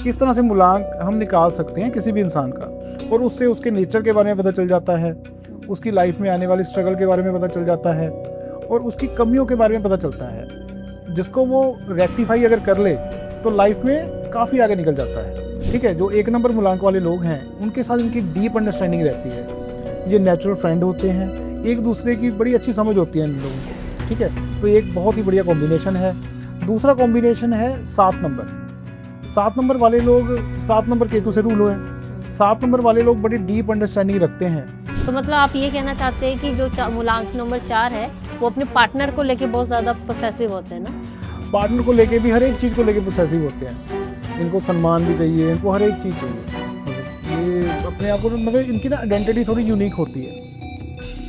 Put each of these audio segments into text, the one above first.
इस तरह से मूलांक हम निकाल सकते हैं किसी भी इंसान का, और उससे उसके नेचर के बारे में पता चल जाता है, उसकी लाइफ में आने वाली स्ट्रगल के बारे में पता चल जाता है, और उसकी कमियों के बारे में पता चलता है, जिसको वो रेक्टिफाई अगर कर ले तो लाइफ में काफ़ी आगे निकल जाता है। ठीक है, जो एक नंबर मूलांक वाले लोग हैं उनके साथ इनकी डीप अंडरस्टैंडिंग रहती है, ये नेचुरल फ्रेंड होते हैं, एक दूसरे की बड़ी अच्छी समझ होती है इन लोगों को। ठीक है, तो ये एक बहुत ही बढ़िया कॉम्बिनेशन है। दूसरा कॉम्बिनेशन है 7 नंबर। 7 नंबर वाले लोग, 7 नंबर केतु से रूल हुए हैं, 7 नंबर वाले लोग बड़ी डीप अंडरस्टैंडिंग रखते हैं। तो मतलब आप ये कहना चाहते हैं कि जो मूलांक नंबर 4 है वो अपने पार्टनर को लेके बहुत ज़्यादा पोसेसिव होते हैं ना? पार्टनर को लेके भी, हर एक चीज़ को लेके पोसेसिव होते हैं। इनको सम्मान भी चाहिए, इनको हर एक चीज़ चाहिए। ये अपने आप को, मतलब इनकी ना आइडेंटिटी थोड़ी यूनिक होती है।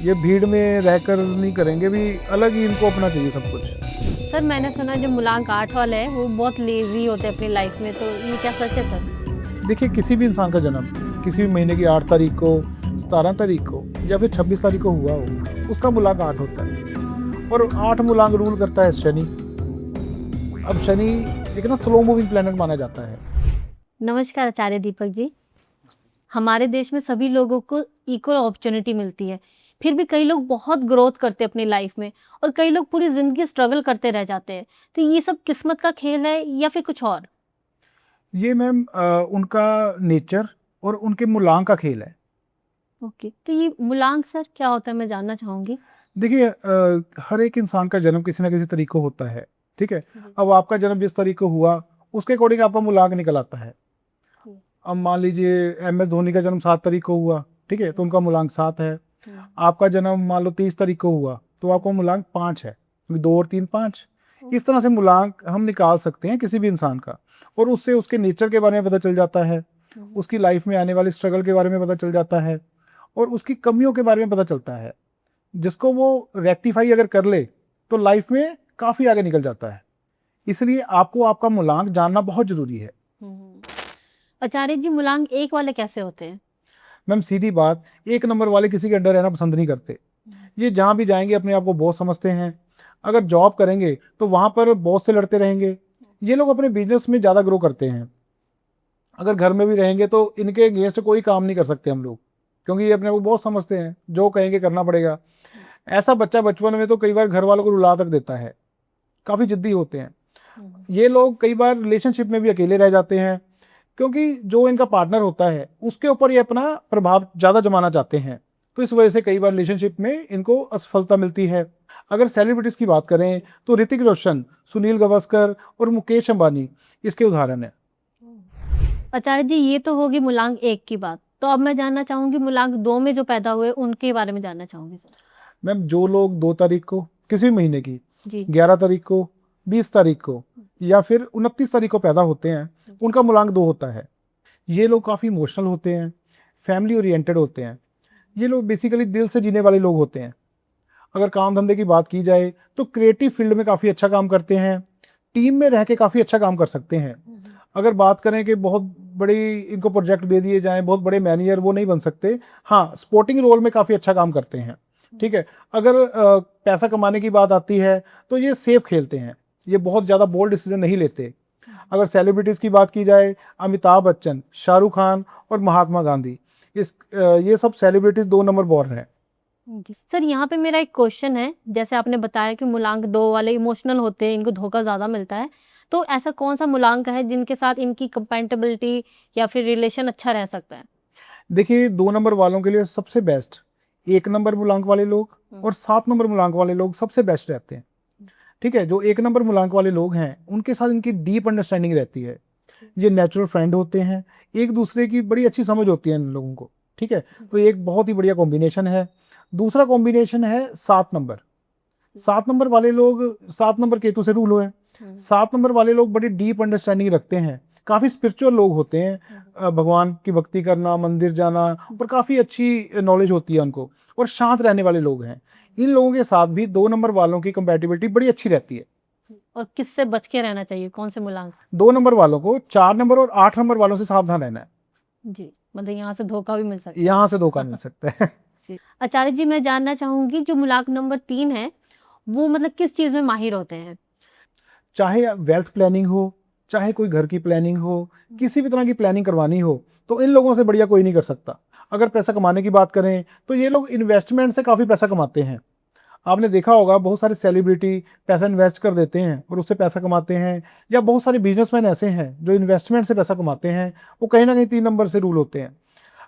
ये भीड़ में रहकर नहीं करेंगे, भी अलग ही इनको अपना चाहिए सब कुछ। सर मैंने सुना जो मूलांक 8 वाले हैं वो बहुत लेजी होते हैं अपनी लाइफ में, तो ये क्या सच है सर? देखिए, किसी भी इंसान का जन्म किसी भी महीने की 8 तारीख को, 17 तारीख को या फिर 26 तारीख को हुआ हो, उसका मूलांक 8 होता है। और 8 मूलांक रूल करता है शनि। अब शनि एक ना स्लो मूविंग प्लैनेट माना जाता है। नमस्कार आचार्य दीपक जी। हमारे देश में सभी लोगों को इक्वल अपॉर्चुनिटी मिलती है, फिर भी कई लोग बहुत ग्रोथ करते हैं अपनी लाइफ में और कई लोग पूरी ज़िंदगी स्ट्रगल करते रह जाते हैं। तो ये सब किस्मत का खेल है या फिर कुछ और? ये मैम उनका नेचर और उनके मूलांक का खेल है। ओके, तो ये मूलांक सर क्या होता है, मैं जानना चाहूँगी। देखिए, हर एक इंसान का जन्म किसी ना किसी तरीके को होता है। ठीक है, अब आपका जन्म जिस तरीके को हुआ उसके अकॉर्डिंग आपका मूलांक निकल आता है। अब मान लीजिए MS धोनी का जन्म 7 तारीख को हुआ, ठीक है, तो उनका मूलांक 7 है। आपका जन्म मान लो 30 तारीख को हुआ तो आपका मूलांक 5 है, क्योंकि 2 और 3 5। इस तरह से मूलांक हम निकाल सकते हैं किसी भी इंसान का, और उससे उसके नेचर के बारे में पता चल जाता है, उसकी लाइफ में आने वाली स्ट्रगल के बारे में पता चल जाता है, और उसकी कमियों के बारे में पता चलता है, जिसको वो रेक्टिफाई अगर कर ले तो लाइफ में काफ़ी आगे निकल जाता है। इसलिए आपको आपका मूलांक जानना बहुत ज़रूरी है। आचार्य जी, मूलांक 1 वाले कैसे होते हैं? मैम सीधी बात, 1 नंबर वाले किसी के अंडर रहना पसंद नहीं करते। ये जहाँ भी जाएंगे अपने आप को बॉस समझते हैं। अगर जॉब करेंगे तो वहाँ पर बॉस से लड़ते रहेंगे। ये लोग अपने बिजनेस में ज़्यादा ग्रो करते हैं। अगर घर में भी रहेंगे तो इनके अगेंस्ट कोई काम नहीं कर सकते हम लोग, क्योंकि ये अपने को बॉस समझते हैं, जो कहेंगे करना पड़ेगा। ऐसा बच्चा बचपन में तो कई बार घर वालों को रुला तक देता है, काफ़ी जिद्दी होते हैं। ये लोग कई बार रिलेशनशिप में भी अकेले रह जाते हैं, क्योंकि जो इनका पार्टनर होता है उसके ऊपर ये अपना प्रभाव ज़्यादा जमाना चाहते हैं। तो इस वजह से कई बार रिलेशनशिप में इनको असफलता मिलती है। अगर सेलिब्रिटीज़ की बात करें तो ऋतिक रोशन, सुनील गावस्कर और मुकेश अंबानी इसके उदाहरण हैं। आचार्य जी, ये तो होगी मूलांक 1 की बात। तो अब मैं जानना चाहूँगी मूलांक 2 में जो पैदा हुए उनके बारे में जानना चाहूँगी सर। मैम, जो लोग 2 तारीख को किसी भी महीने की, जी। 11 तारीख को, 20 तारीख को या फिर 29 तारीख को पैदा होते हैं, उनका मूलांक 2 होता है। ये लोग काफ़ी इमोशनल होते हैं, फैमिली ओरिएंटेड होते हैं। ये लोग बेसिकली दिल से जीने वाले लोग होते हैं। अगर काम धंधे की बात की जाए तो क्रिएटिव फील्ड में काफ़ी अच्छा काम करते हैं, टीम में रह के काफ़ी अच्छा काम कर सकते हैं। अगर बात करें कि बहुत बड़ी इनको प्रोजेक्ट दे दिए जाएं, बहुत बड़े मैनेजर वो नहीं बन सकते। हाँ, स्पोर्टिंग रोल में काफ़ी अच्छा काम करते हैं। ठीक है, अगर पैसा कमाने की बात आती है तो ये सेफ खेलते हैं, ये बहुत ज़्यादा बोल्ड डिसीजन नहीं लेते। अगर सेलिब्रिटीज़ की बात की जाए, अमिताभ बच्चन, शाहरुख खान और महात्मा गांधी, ये सब सेलिब्रिटीज़ 2 नंबर बॉर्न हैं। जी। सर यहाँ पे मेरा एक क्वेश्चन है, जैसे आपने बताया कि मूलांक 2 वाले इमोशनल होते हैं, इनको धोखा ज़्यादा मिलता है। तो ऐसा कौन-सा मूलांक है जिनके साथ इनकी कंपैटिबिलिटी या फिर रिलेशन अच्छा रह सकता है? देखिए, 2 नंबर वालों के लिए सबसे बेस्ट 1 नंबर मूलांक वाले लोग और 7 नंबर मूलांक वाले लोग सबसे बेस्ट रहते हैं। ठीक है, जो 1 नंबर मूलांक वाले लोग हैं उनके साथ इनकी डीप अंडरस्टैंडिंग रहती है। ये नेचुरल फ्रेंड होते हैं, एक दूसरे की बड़ी अच्छी समझ होती है इन लोगों को। ठीक है, तो ये एक बहुत ही बढ़िया कॉम्बिनेशन है। दूसरा कॉम्बिनेशन है 7 नंबर। 7 नंबर वाले लोग, 7 नंबर केतु से रूल हुए हैं। 7 नंबर वाले लोग बड़ी डीप अंडरस्टैंडिंग रखते हैं, काफ़ी स्पिरिचुअल लोग होते हैं। भगवान की भक्ति करना, मंदिर जाना, और काफ़ी अच्छी नॉलेज होती है उनको, और शांत रहने वाले लोग हैं। इन लोगों के साथ भी 2 नंबर वालों की कंपैटिबिलिटी बड़ी अच्छी रहती है। और किससे बच के रहना चाहिए, कौन से मूलांक से? 2 नंबर वालों को 4 नंबर और 8 नंबर वालों से सावधान रहना है। जी, मतलब यहाँ से धोखा भी मिल सकता है। यहाँ से धोखा मिल सकता है। जी। आचार्य जी, मैं जानना चाहूँगी जो मूलांक नंबर 3 है, वो मतलब किस चीज़ में माहिर होते हैं? चाहे वेल्थ प्लानिंग हो, चाहे कोई घर की प्लानिंग हो, किसी भी तरह की प्लानिंग करवानी हो, तो इन लोगों से बढ़िया कोई नहीं कर सकता। अगर पैसा कमाने की बात करें तो ये लोग इन्वेस्टमेंट से काफ़ी पैसा कमाते हैं। आपने देखा होगा बहुत सारे सेलिब्रिटी पैसा इन्वेस्ट कर देते हैं और उससे पैसा कमाते हैं, या बहुत सारे बिजनेसमैन ऐसे हैं जो इन्वेस्टमेंट से पैसा कमाते हैं, वो कहीं ना कहीं 3 नंबर से रूल होते हैं।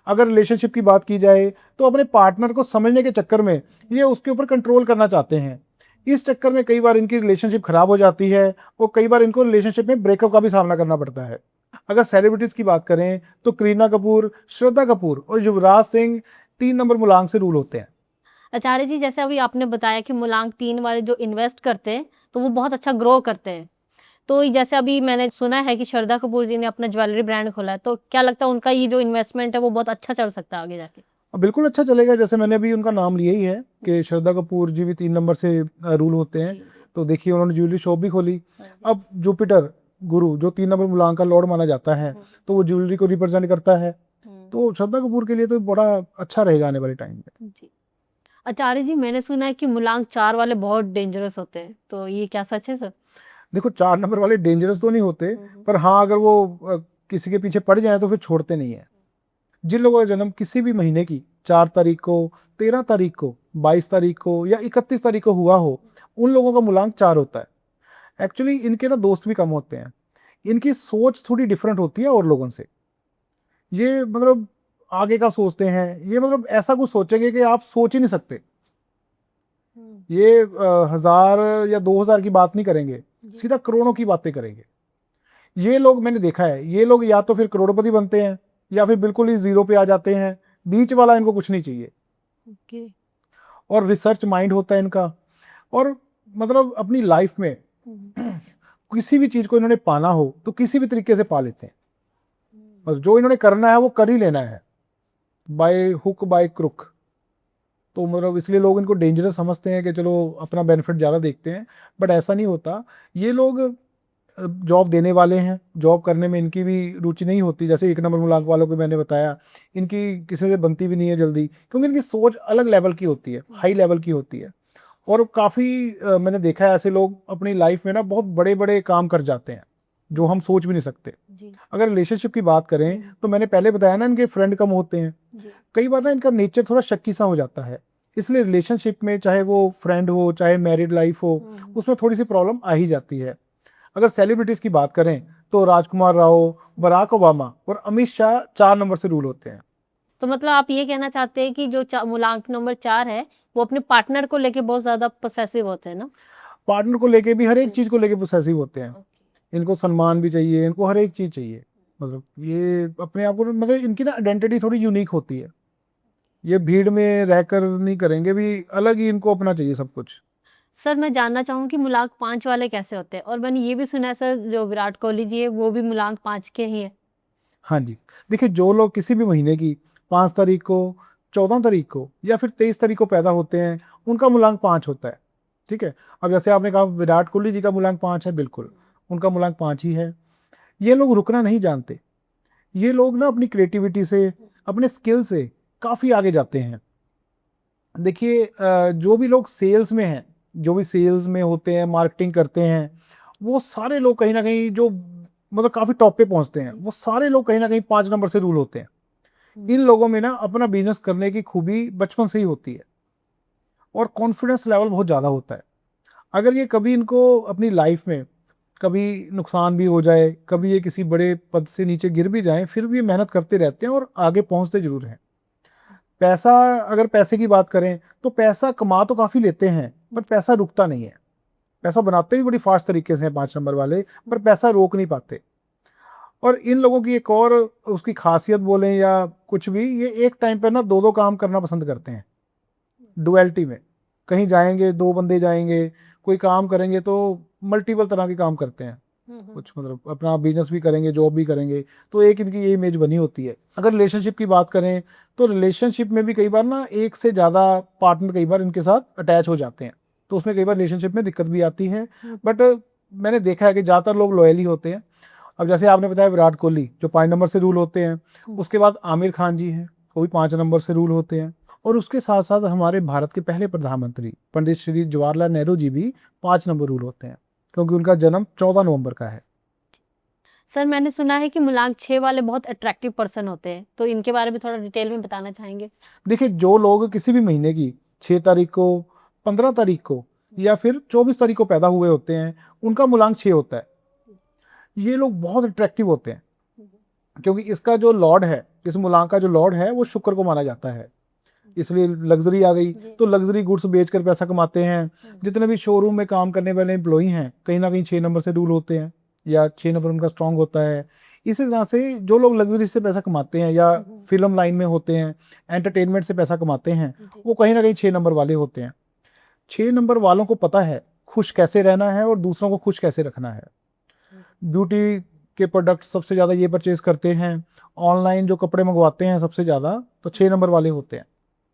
अगर रिलेशनशिप की बात की जाए तो अपने पार्टनर को समझने के चक्कर में ये उसके ऊपर कंट्रोल करना चाहते हैं। इस चक्कर में कई बार इनकी रिलेशनशिप खराब हो जाती है और कई बार इनको रिलेशनशिप में ब्रेकअप का भी सामना करना पड़ता है। अगर सेलिब्रिटीज की बात करें तो करीना कपूर, श्रद्धा कपूर और युवराज सिंह 3 नंबर मूलांक से रूल होते हैं। आचार्य जी, जैसे अभी आपने बताया कि मूलांक 3 वाले जो इन्वेस्ट करते हैं, तो वो बहुत अच्छा ग्रो करते हैं। तो जैसे अभी मैंने सुना है कि श्रद्धा कपूर जी ने अपना ज्वेलरी ब्रांड खोला है, तो क्या लगता है उनका ये जो इन्वेस्टमेंट है वो बहुत अच्छा चल सकता है आगे जाके? बिल्कुल अच्छा चलेगा। जैसे मैंने अभी उनका नाम लिया ही है कि श्रद्धा कपूर जी भी 3 नंबर से रूल होते हैं। जी, जी। तो देखिए उन्होंने ज्वेलरी शॉप भी खोली। हाँ जी। अब जुपिटर गुरु जो 3 नंबर मूलांक का लॉर्ड माना जाता है, तो वो ज्वेलरी को रिप्रेजेंट करता है। तो श्रद्धा कपूर के लिए तो बड़ा अच्छा रहेगा आने वाले टाइम में। जी। आचार्य जी, मैंने सुना है कि मूलांक 4 वाले बहुत डेंजरस होते हैं, तो ये क्या सच है सर? देखो 4 नंबर वाले डेंजरस तो नहीं होते, पर हाँ अगर वो किसी के पीछे पड़ जाए तो फिर छोड़ते नहीं है। जिन लोगों का जन्म किसी भी महीने की 4 तारीख को, 13 तारीख को, 22 तारीख को या 31 तारीख को हुआ हो, उन लोगों का मूलांक 4 होता है। एक्चुअली इनके ना दोस्त भी कम होते हैं, इनकी सोच थोड़ी डिफरेंट होती है और लोगों से। ये मतलब आगे का सोचते हैं, ये मतलब ऐसा कुछ सोचेंगे कि आप सोच ही नहीं सकते। ये 1000 या 2000 की बात नहीं करेंगे, सीधा करोड़ों की बातें करेंगे। ये लोग मैंने देखा है, ये लोग या तो फिर करोड़पति बनते हैं या फिर बिल्कुल ही जीरो पे आ जाते हैं। बीच वाला इनको कुछ नहीं चाहिए। ओके। और रिसर्च माइंड होता है इनका। और मतलब अपनी लाइफ में किसी भी चीज को इन्होंने पाना हो तो किसी भी तरीके से पा लेते हैं। बस जो इन्होंने करना है वो कर ही लेना है, बाय हुक बाय क्रुक। तो मतलब इसलिए लोग इनको डेंजरस समझते हैं कि चलो अपना बेनिफिट ज़्यादा देखते हैं, बट ऐसा नहीं होता। ये लोग जॉब देने वाले हैं, जॉब करने में इनकी भी रुचि नहीं होती। जैसे 1 नंबर मूलांक वालों को मैंने बताया, इनकी किसी से बनती भी नहीं है जल्दी, क्योंकि इनकी सोच अलग लेवल की होती है, हाई लेवल की होती है। और काफ़ी मैंने देखा है ऐसे लोग अपनी लाइफ में ना बहुत बड़े बड़े काम कर जाते हैं जो हम सोच भी नहीं सकते। जी। अगर रिलेशनशिप की बात करें तो मैंने पहले बताया ना, इनके फ्रेंड कम होते हैं। जी। कई बार ना इनका नेचर थोड़ा शक्की सा हो जाता है, इसलिए रिलेशनशिप में चाहे वो फ्रेंड हो चाहे मैरिड लाइफ हो, उसमें थोड़ी सी प्रॉब्लम आ ही जाती है। अगर सेलिब्रिटीज की बात करें तो राजकुमार राव, बराक ओबामा और अमित शाह 4 नंबर से रूल होते हैं। तो मतलब आप ये कहना चाहते हैं कि जो मूलांक नंबर 4 है, वो अपने पार्टनर को लेके बहुत ज़्यादा पॉसेसिव होते हैं ना? पार्टनर को लेके भी, हर एक चीज को लेके पोसेसिव होते हैं। ओके। इनको सम्मान भी चाहिए, इनको हर एक चीज चाहिए। मतलब ये अपने आप को, मतलब इनकी ना आइडेंटिटी थोड़ी यूनिक होती है। ये भीड़ में रहकर नहीं करेंगे, भी अलग ही इनको अपना चाहिए सब कुछ। सर, मैं जानना चाहूँ कि मूलांक 5 वाले कैसे होते हैं? और मैंने ये भी सुना है सर, जो विराट कोहली जी है, वो भी मूलांक 5 के ही हैं। हाँ जी, देखिए जो लोग किसी भी महीने की 5 तारीख को, 14 तारीख को या फिर 23 तारीख को पैदा होते हैं, उनका मूलांक 5 होता है। ठीक है। अब जैसे आपने कहा विराट कोहली जी का मूलांक 5 है, बिल्कुल उनका मूलांक 5 ही है। ये लोग रुकना नहीं जानते। ये लोग ना अपनी क्रिएटिविटी से, अपने स्किल से काफ़ी आगे जाते हैं। देखिए जो भी लोग सेल्स में हैं, जो भी सेल्स में होते हैं, मार्केटिंग करते हैं, वो सारे लोग कहीं ना कहीं जो मतलब काफ़ी टॉप पे पहुंचते हैं, वो सारे लोग कहीं ना कहीं 5 नंबर से रूल होते हैं। इन लोगों में ना अपना बिजनेस करने की खूबी बचपन से ही होती है और कॉन्फिडेंस लेवल बहुत ज़्यादा होता है। अगर ये कभी इनको अपनी लाइफ में कभी नुकसान भी हो जाए, कभी ये किसी बड़े पद से नीचे गिर भी जाएं, फिर भी ये मेहनत करते रहते हैं और आगे पहुंचते जरूर हैं। पैसा, अगर पैसे की बात करें तो पैसा कमा तो काफ़ी लेते हैं, पर पैसा रुकता नहीं है। पैसा बनाते भी बड़ी फास्ट तरीके से हैं 5 नंबर वाले, पर पैसा रोक नहीं पाते। और इन लोगों की एक और उसकी खासियत बोलें या कुछ भी, ये एक टाइम पर ना दो दो काम करना पसंद करते हैं। डुअलिटी में कहीं जाएंगे, 2 बंदे जाएंगे, कोई काम करेंगे तो मल्टीपल तरह के काम करते हैं। कुछ मतलब अपना बिजनेस भी करेंगे, जॉब भी करेंगे, तो एक इनकी ये इमेज बनी होती है। अगर रिलेशनशिप की बात करें तो रिलेशनशिप में भी कई बार ना एक से ज़्यादा पार्टनर कई बार इनके साथ अटैच हो जाते हैं, तो उसमें कई बार रिलेशनशिप में दिक्कत भी आती है। बट मैंने देखा है कि ज़्यादातर लोग लॉयल ही होते हैं। अब जैसे आपने बताया विराट कोहली जो 5 नंबर से रूल होते हैं, उसके बाद आमिर खान जी हैं, वो भी 5 नंबर से रूल होते हैं। और उसके साथ साथ हमारे भारत के पहले प्रधानमंत्री पंडित श्री जवाहरलाल नेहरू जी भी 5 नंबर रूल होते हैं, क्योंकि उनका जन्म 14 नवंबर का है। सर मैंने सुना है कि मूलांक 6 वाले बहुत अट्रैक्टिव पर्सन होते हैं, तो इनके बारे में थोड़ा डिटेल में बताना चाहेंगे? देखिए, जो लोग किसी भी महीने की 6 तारीख को, 15 तारीख को या फिर 24 तारीख को पैदा हुए होते हैं, उनका मूलांक 6 होता है। ये लोग बहुत अट्रैक्टिव होते हैं, क्योंकि इसका जो लॉर्ड है, इस मूलांक का जो लॉर्ड है वो शुक्र को माना जाता है। इसलिए लग्जरी आ गई, तो लग्जरी गुड्स बेचकर पैसा कमाते हैं। जितने भी शोरूम में काम करने वाले एम्प्लॉई हैं, कहीं ना कहीं 6 नंबर से रूल होते हैं या 6 नंबर उनका स्ट्रांग होता है। इसी तरह से जो लोग लग्जरी से पैसा कमाते हैं या फिल्म लाइन में होते हैं, एंटरटेनमेंट से पैसा कमाते हैं, वो कहीं ना कहीं 6 नंबर वाले होते हैं। 6 नंबर वालों को पता है खुश कैसे रहना है और दूसरों को खुश कैसे रखना है। ब्यूटी के प्रोडक्ट्स सबसे ज़्यादा ये परचेज करते हैं। ऑनलाइन जो कपड़े मंगवाते हैं सबसे ज़्यादा तो 6 नंबर वाले होते हैं,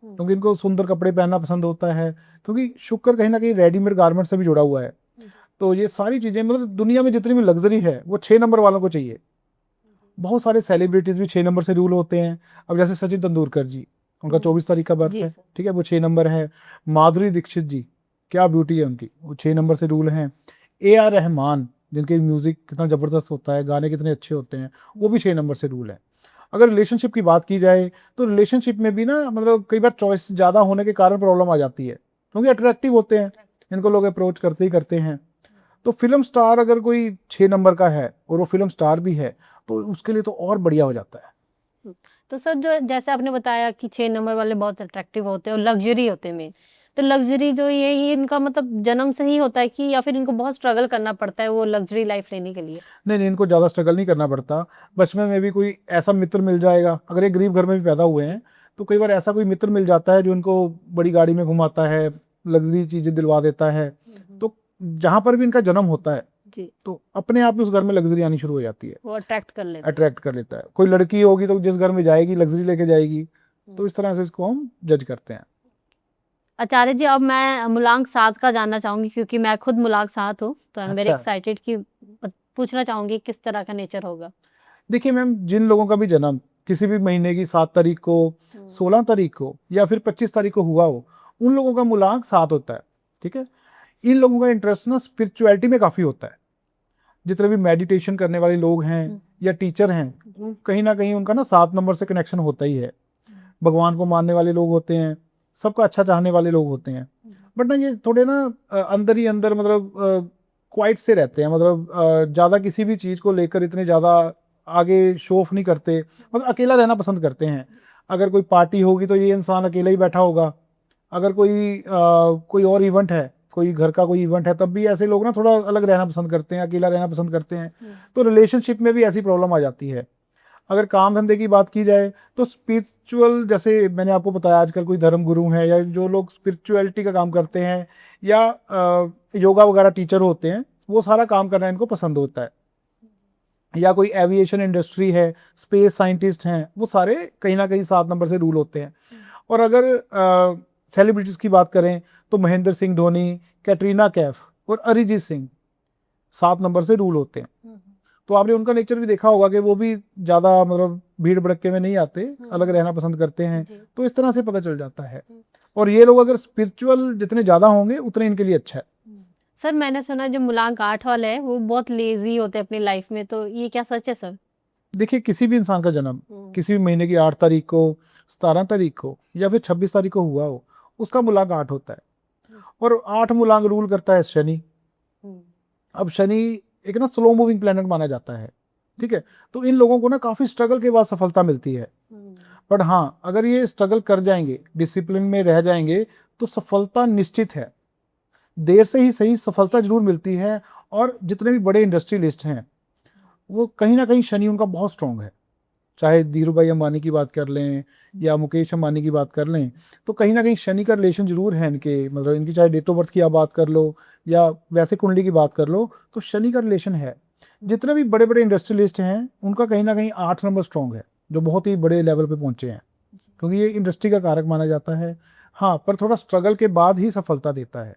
क्योंकि इनको सुंदर कपड़े पहनना पसंद होता है, क्योंकि शुक्र कहीं ना कहीं रेडीमेड गारमेंट से भी जुड़ा हुआ है। तो ये सारी चीज़ें, मतलब दुनिया में जितनी भी लग्जरी है वो 6 नंबर वालों को चाहिए। बहुत सारे सेलिब्रिटीज़ भी 6 नंबर से रूल होते हैं। अब जैसे सचिन तेंदुलकर जी, उनका 24 तारीख का बर्थ जी है, सर। ठीक है, वो 6 नंबर है। माधुरी दीक्षित जी, क्या ब्यूटी है उनकी, वो 6 नंबर से रूल हैं। AR रहमान, जिनके म्यूज़िक कितना ज़बरदस्त होता है, गाने कितने अच्छे होते हैं, वो भी 6 नंबर से रूल है। अगर रिलेशनशिप की बात की जाए तो रिलेशनशिप में भी ना, मतलब कई बार चॉइस ज़्यादा होने के कारण प्रॉब्लम आ जाती है, क्योंकि अट्रैक्टिव होते हैं, इनको लोग अप्रोच करते ही करते हैं। तो फिल्म स्टार अगर कोई 6 नंबर का है और वो फिल्म स्टार भी है, तो उसके लिए तो और बढ़िया हो जाता है। तो सर जो जैसे आपने बताया कि 6 नंबर वाले बहुत अट्रैक्टिव होते हैं और लग्जरी होते हैं मेन, तो लग्जरी जो ये इनका मतलब जन्म से ही होता है कि या फिर इनको बहुत स्ट्रगल करना पड़ता है वो लग्जरी लाइफ लेने के लिए? नहीं नहीं, इनको ज़्यादा स्ट्रगल नहीं करना पड़ता। बचपन में भी कोई ऐसा मित्र मिल जाएगा, अगर एक गरीब घर में भी पैदा हुए हैं तो कई बार ऐसा कोई मित्र मिल जाता है जो इनको बड़ी गाड़ी में घुमाता है, लग्जरी चीज़ें दिलवा देता है। तो जहाँ पर भी इनका जन्म होता है, जी, तो अपने आप ही उस घर में लग्जरी आनी शुरू हो जाती है, वो अट्रैक्ट कर लेते हैं। अट्रैक्ट कर लेता है। कोई लड़की होगी तो जिस घर में जाएगी लग्जरी लेके जाएगी। तो इस तरह से इसको हम जज करते हैं। आचार्य जी, अब मैं मूलांक 7 का जानना चाहूँगी क्योंकि मैं खुद मूलांक 7 हूँ, तो आई एम वेरी अच्छा, एक्साइटेड कि पूछना चाहूँगी किस तरह का नेचर होगा? देखिए मैम, जिन लोगों का भी जन्म किसी भी महीने की 7 तारीख को, 16 तारीख को या फिर 25 तारीख को हुआ हो, उन लोगों का मूलांक 7 होता है, ठीक है। इन लोगों का इंटरेस्ट ना स्पिरिचुअलिटी में काफ़ी होता है। जितने भी मेडिटेशन करने वाले लोग हैं या टीचर हैं, कहीं ना कहीं उनका ना 7 नंबर से कनेक्शन होता ही है। भगवान को मानने वाले लोग होते हैं, सबका अच्छा चाहने वाले लोग होते हैं। बट ना ये थोड़े ना अंदर ही अंदर, मतलब क्वाइट से रहते हैं, मतलब ज़्यादा किसी भी चीज़ को लेकर इतने ज़्यादा आगे शो ऑफ नहीं करते, मतलब अकेला रहना पसंद करते हैं। अगर कोई पार्टी होगी तो ये इंसान अकेला ही बैठा होगा। अगर कोई और इवेंट है, कोई घर का कोई इवेंट है, तब भी ऐसे लोग ना थोड़ा अलग रहना पसंद करते हैं, अकेला रहना पसंद करते हैं। तो रिलेशनशिप में भी ऐसी प्रॉब्लम आ जाती है। अगर काम धंधे की बात की जाए तो स्पिरिचुअल, जैसे मैंने आपको बताया, आजकल कोई धर्म गुरु है या जो लोग स्पिरिचुअलिटी का काम करते हैं या योगा वगैरह टीचर होते हैं, वो सारा काम करना इनको पसंद होता है। या कोई एविएशन इंडस्ट्री है, स्पेस साइंटिस्ट हैं, वो सारे कहीं ना कहीं 7 नंबर से रूल होते हैं। और अगर सेलिब्रिटीज़ की बात करें तो महेंद्र सिंह धोनी, कैटरीना कैफ और अरिजीत सिंह 7 नंबर से रूल होते हैं। तो आपने उनका नेचर भी देखा होगा कि वो भी ज़्यादा, मतलब भीड़ भड़के में नहीं आते, अलग रहना पसंद करते हैं। तो इस तरह से पता चल जाता है। और ये लोग अगर स्पिरिचुअल जितने ज़्यादा होंगे उतने इनके लिए अच्छा है। सर मैंने सुना जो मूलांक 8 वाले हैं वो बहुत लेज़ी होते हैं अपनी लाइफ में, तो ये क्या सच है सर? देखिए, किसी भी इंसान का जन्म किसी भी महीने की 8 तारीख को, 17 तारीख को या फिर 26 तारीख को हुआ हो, उसका मूलांक 8 होता है। और 8 मूलांक रूल करता है शनि। अब शनि एक ना स्लो मूविंग प्लेनेट माना जाता है, ठीक है। तो इन लोगों को ना काफ़ी स्ट्रगल के बाद सफलता मिलती है। बट हाँ, अगर ये स्ट्रगल कर जाएंगे, डिसिप्लिन में रह जाएंगे, तो सफलता निश्चित है। देर से ही सही सफलता जरूर मिलती है। और जितने भी बड़े इंडस्ट्रियलिस्ट हैं, वो कहीं ना कहीं शनि उनका बहुत स्ट्रांग है। चाहे धीरू भाई अंबानी की बात कर लें या मुकेश अंबानी की बात कर लें, तो कहीं ना कहीं शनि का रिलेशन जरूर है इनके, मतलब इनकी चाहे डेट ऑफ बर्थ की आप बात कर लो या वैसे कुंडली की बात कर लो, तो शनि का रिलेशन है। जितने भी बड़े बड़े इंडस्ट्रियलिस्ट हैं, उनका कहीं ना कहीं 8 नंबर स्ट्रांग है, जो बहुत ही बड़े लेवल पे पहुंचे हैं, क्योंकि ये इंडस्ट्री का कारक माना जाता है। हाँ, पर थोड़ा स्ट्रगल के बाद ही सफलता देता है।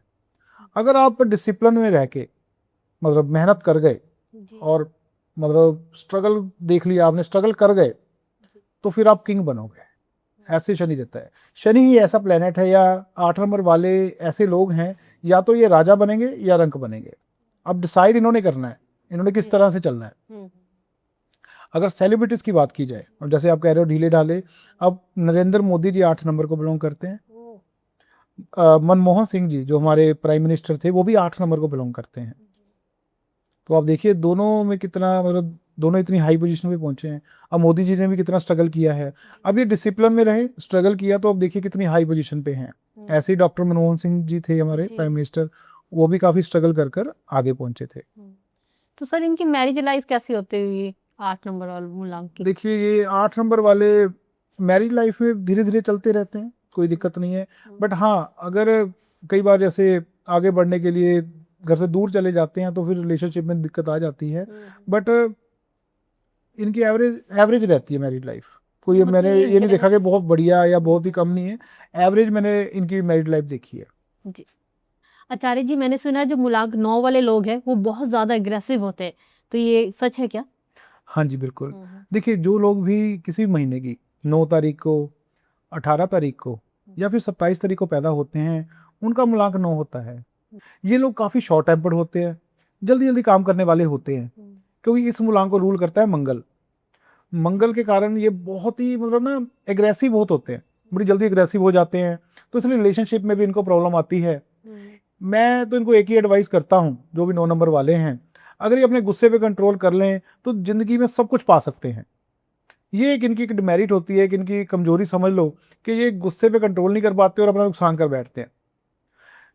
अगर आप डिसिप्लिन में रह के, मतलब मेहनत कर गए और मतलब स्ट्रगल देख लिया आपने, स्ट्रगल कर गए, तो फिर आप किंग बनोगे। ऐसे शनि देता है। शनि ही ऐसा प्लेनेट है, या 8 नंबर वाले ऐसे लोग हैं, या तो ये राजा बनेंगे या रंक बनेंगे। अब डिसाइड इन्होंने करना है, इन्होंने किस तरह से चलना है। अगर सेलिब्रिटीज़ की बात की जाए, और जैसे आप कह रहे हो ढीले ढाले, अब नरेंद्र मोदी जी 8 नंबर को बिलोंग करते हैं। मनमोहन सिंह जी जो हमारे प्राइम मिनिस्टर थे, वो भी 8 नंबर को बिलोंग करते हैं। तो आप देखिए दोनों में कितना, मतलब दोनों इतनी हाई पोजीशन पे पहुंचे हैं। अब मोदी जी ने भी कितना स्ट्रगल किया है, अब ये डिसिप्लिन में रहे, स्ट्रगल किया, तो अब देखिए कितनी हाई पोजीशन पे हैं। ऐसे ही डॉक्टर मनमोहन सिंह जी थे हमारे जी। प्राइम मिनिस्टर, वो भी काफ़ी स्ट्रगल कर कर आगे पहुंचे थे। तो सर इनकी मैरिज लाइफ कैसी होती हुई 8 नंबर वाले मुलांक की? देखिए ये 8 नंबर वाले मैरिज लाइफ में धीरे धीरे चलते रहते हैं, कोई दिक्कत नहीं है। बट हाँ, अगर कई बार जैसे आगे बढ़ने के लिए घर से दूर चले जाते हैं तो फिर रिलेशनशिप में दिक्कत आ जाती है। बट इनकी एवरेज एवरेज रहती है मैरिज लाइफ। कोई मतलब मैंने ये ये नहीं देखा कि aggressive- बहुत बढ़िया या बहुत ही कम नहीं है, एवरेज मैंने इनकी मैरिज लाइफ देखी है। जी। आचार्य जी, मैंने सुना है जो मुलांक 9 वाले लोग हैं वो बहुत ज़्यादा एग्रेसिव होते हैं, तो ये सच है क्या? हाँ जी बिल्कुल। देखिए जो लोग भी किसी महीने की 9 तारीख को, 18 तारीख को या फिर 27 तारीख को पैदा होते हैं, उनका मूलांक 9 होता है। ये लोग काफ़ी शॉर्ट टेम्पर्ड होते हैं, जल्दी जल्दी काम करने वाले होते हैं, क्योंकि इस मूलांक को रूल करता है मंगल। मंगल के कारण ये बहुत ही, मतलब ना, एग्रेसिव बहुत होते हैं, बड़ी जल्दी एग्रेसिव हो जाते हैं, तो इसलिए रिलेशनशिप में भी इनको प्रॉब्लम आती है। मैं तो इनको एक ही एडवाइस करता हूँ, जो भी 9 नंबर वाले हैं, अगर ये अपने गुस्से पे कंट्रोल कर लें तो ज़िंदगी में सब कुछ पा सकते हैं। ये एक इनकी एक डिमेरिट होती है कि इनकी कमजोरी समझ लो, कि ये गुस्से पे कंट्रोल नहीं कर पाते और अपना नुकसान कर बैठते हैं।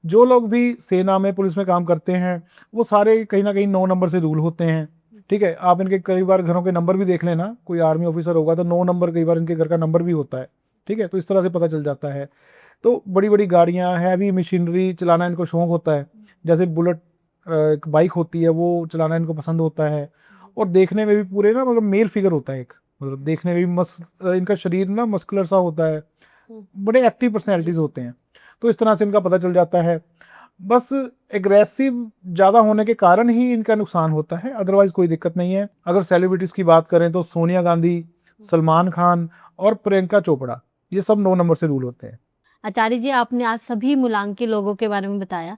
जो लोग भी सेना में, पुलिस में काम करते हैं, वो सारे कहीं ना कहीं 9 नंबर से रूल होते हैं। ठीक है, आप इनके कई बार घरों के नंबर भी देख लेना, कोई आर्मी ऑफिसर होगा तो 9 नंबर कई बार इनके घर का नंबर भी होता है। ठीक है, तो इस तरह से पता चल जाता है। तो बड़ी बड़ी गाड़ियाँ, हैवी मशीनरी चलाना इनको शौक होता है, जैसे बुलेट एक बाइक होती है, वो चलाना इनको पसंद होता है। और देखने में भी पूरे ना, मतलब मेल फिगर होता है एक, मतलब देखने में भी इनका शरीर ना मस्कुलर सा होता है, बड़े एक्टिव पर्सनैलिटीज होते हैं। तो इस तरह से इनका पता चल जाता है। बस एग्रेसिव ज़्यादा होने के कारण ही इनका नुकसान होता है, अदरवाइज कोई दिक्कत नहीं है। अगर सेलिब्रिटीज़ की बात करें तो सोनिया गांधी, सलमान खान और प्रियंका चोपड़ा, ये सब 9 नंबर से रूल होते हैं। आचार्य जी, आपने आज सभी मुलांक के लोगों के बारे में बताया,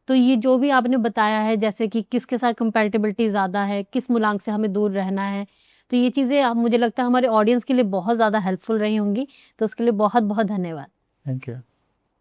तो ये जो भी आपने बताया है जैसे कि किसके साथ कंपैटिबिलिटी ज़्यादा है, किस मुलांक से हमें दूर रहना है, तो ये चीज़ें अब मुझे लगता है हमारे ऑडियंस के लिए बहुत ज़्यादा हेल्पफुल रही होंगी, तो उसके लिए बहुत बहुत धन्यवाद। Thank you.